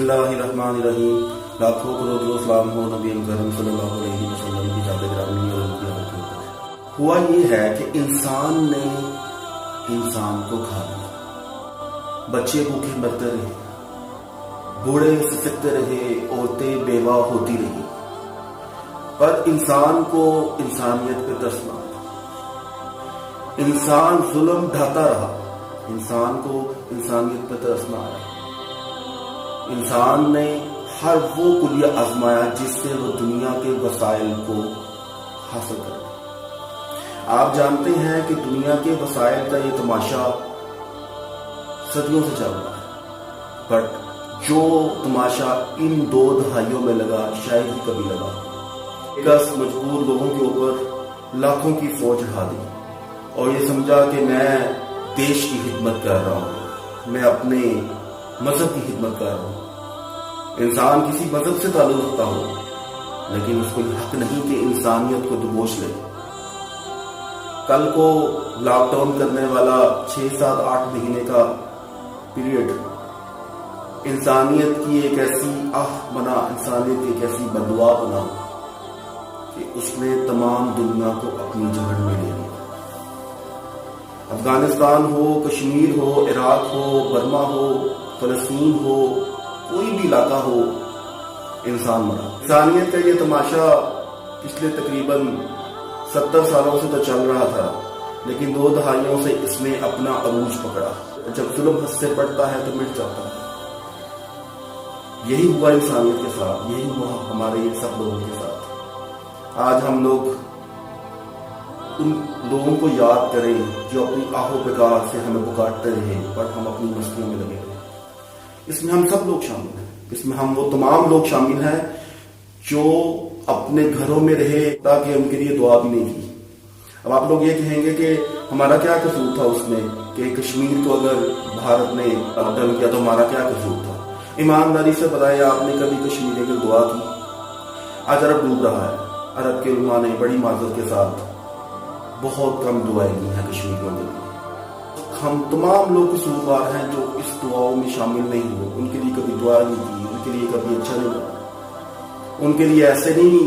बिस्मिल्लाहिर्रहमानिर्रहीम। लाखों करोड़ों सलाम हो नबी करम सल्लल्लाहु अलैहि वसल्लम की जात गिरामी और उनकी आमद के ऊपर। हुआ ये है कि इंसान ने इंसान को खा लिया। बच्चे भूखे मरते रहे, बूढ़े सिसकते रहे, औरतें बेवा होती रही, पर इंसान को इंसानियत पे तरस ना आया। इंसान जुल्म ढाता रहा, इंसान को इंसानियत पे तरस ना आया। इंसान ने हर वो कुलिया आजमाया जिससे वो दुनिया के वसाइल को हासिल करे। आप जानते हैं कि दुनिया के वसाइल का ये तमाशा सदियों से चल रहा है, बट जो तमाशा इन 2 दहाइयों में लगा शायद ही कभी लगा। 10 मजबूर लोगों के ऊपर लाखों की फौज चढ़ा दी और ये समझा कि मैं देश की खिदमत कर रहा हूँ, मैं अपने मजहब की खिदमत कर रहा हूँ। इंसान किसी मजहब से ताल्लुक रखता हो, लेकिन उसको हक नहीं कि इंसानियत को दबोच ले। कल को लॉकडाउन करने वाला 6, 7, 8 महीने का पीरियड इंसानियत की एक ऐसी बना, इंसानियत की एक ऐसी बददुआ बना कि उसने तमाम दुनिया को अपनी जहर में ले लिया। अफगानिस्तान हो, कश्मीर हो, इराक हो, बर्मा हो, फलस्तीन हो, कोई भी इलाका हो, इंसान मरा। इंसानियत का ये तमाशा पिछले तकरीबन 70 सालों से तो चल रहा था, लेकिन 2 दहाइयों से इसने अपना अरूज पकड़ा। जब जुल्म हद से बढ़ता है तो मिट जाता है। यही हुआ इंसानियत के साथ, यही हुआ हमारे सब लोगों के साथ। आज हम लोग उन लोगों को याद करें जो अपनी आहो बेकार से हमें पुकारते रहे, पर हम अपनी मस्तियों में लगे रहे। इसमें हम सब लोग शामिल हैं, इसमें हम वो तमाम लोग शामिल हैं जो अपने घरों में रहे ताकि उनके लिए दुआ भी नहीं की। अब आप लोग ये कहेंगे कि हमारा क्या कसूर था उसमें, कि कश्मीर को अगर भारत ने लॉकडाउन किया तो हमारा क्या कसूर था। ईमानदारी से बताएं, आपने कभी कश्मीर की दुआ की? आज अरब डूब रहा है, अरब के उलमा ने बड़ी माजरत के साथ बहुत कम दुआएं की हैं कश्मीर के लिए। हम तमाम लोग कसूरवार हैं जो इस दुआओं में शामिल नहीं हुए, उनके लिए कभी दुआ नहीं की, उनके लिए कभी अच्छा नहीं लगा, उनके लिए ऐसे नहीं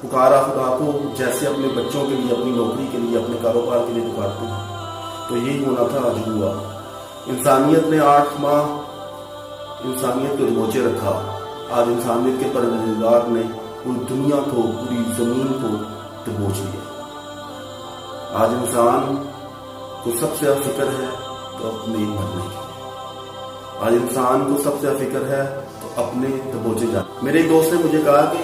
पुकारा खुदा को जैसे अपने बच्चों के लिए, अपनी नौकरी के लिए, अपने कारोबार के लिए पुकारते हैं। तो यही होना था, आज हुआ। इंसानियत ने 8 माह इंसानियत को दबोचे रखा। आज इंसानियत के परवरदिगार ने पूरी दुनिया को, पूरी जमीन को दबोच लिया। आज इंसान को सबसे फिक्र है तो अपने मरने की। आज इंसान को सबसे फिक्र है तो अपने दबोचे जा। मेरे एक दोस्त ने मुझे कहा कि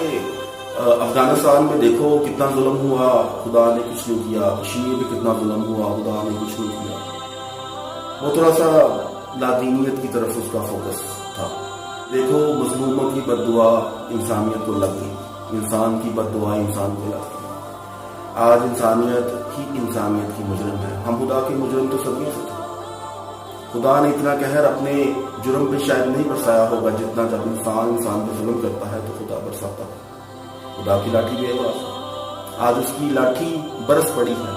अफगानिस्तान में देखो कितना जुल्म हुआ, खुदा ने कुछ नहीं किया। कश्मीर में कितना जुल्म हुआ, खुदा ने कुछ नहीं किया। वो थोड़ा सा लादीनियत की तरफ उसका फोकस था। देखो, मजलूमों की बद्दुआ इंसानियत को लग गई, इंसान की बद्दुआ इंसान को लग गई। आज इंसानियत ही इंसानियत की मुजरिम है। हम खुदा के मुजरिम तो सदियों से थे। खुदा ने इतना कहर अपने जुर्म पे शायद नहीं बरसाया होगा जितना जब इंसान पे जुल्म करता है तो खुदा बरसाता है। खुदा की लाठी बेआवाज है, आज उसकी लाठी बरस पड़ी है।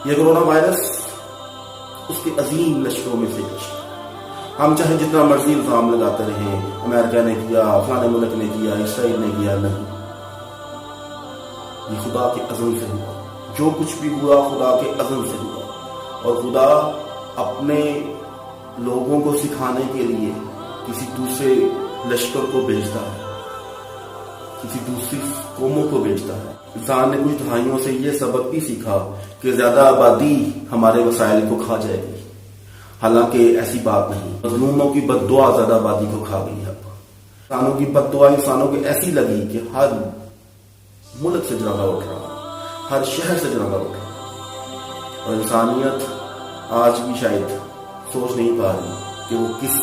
ये कोरोना वायरस उसके अजीम लश्करों में से एक। हम चाहे जितना मर्जी इल्जाम लगाते रहे, अमेरिका ने किया, फलाने मुल्क ने किया, इसराइल ने किया, नहीं, ये खुदा के अज़म से हुआ। जो कुछ भी हुआ खुदा के अज़म से हुआ। और खुदा अपने लोगों को सिखाने के लिए किसी दूसरे लश्कर को भेजता है, किसी दूसरी कौमों को भेजता है। इंसान ने कुछ दहाइयों से ये सबक भी सीखा कि ज्यादा आबादी हमारे वसाइल को खा जाएगी। हालांकि ऐसी बात नहीं। मजलूमों की बद्दुआ ज्यादा आबादी को खा गई है। इंसानों की बद्दुआ इंसानों को ऐसी लगी कि हर मुल्क से जनाजा उठ रहा, हर शहर से जनाजा उठ रहा। और इंसानियत आज भी शायद सोच नहीं पा रही कि वो किस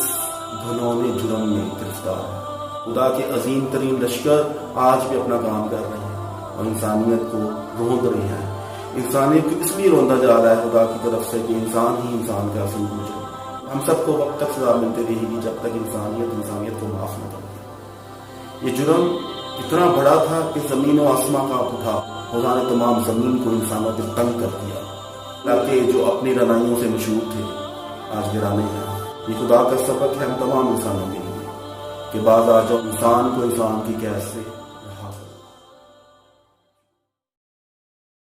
घनौने जुर्म में गिरफ्तार है। खुदा के अजीम तरीन लश्कर आज भी अपना काम कर रहे हैं और इंसानियत को रोंद रहे हैं। इंसानियत को इसलिए रोंदा जा रहा है खुदा की तरफ से कि इंसान ही इंसान का असल मुजरिम है। हम सबको वक्त तक सजा मिलती रहेगी जब तक इंसानियत को माफ न करे। ये जुर्म इतना बड़ा था कि जमीन और आसमां कांप उठा। खुदा ने तमाम जमीन को इंसानों पर तंग कर दिया, ताकि जो अपनी रनाइयों से मशहूर थे आज गिराने हैं। ये खुदा का सबक है हम तमाम इंसानों के लिए। کہ باز آ جاؤ انسان کو انسان کی قید سے.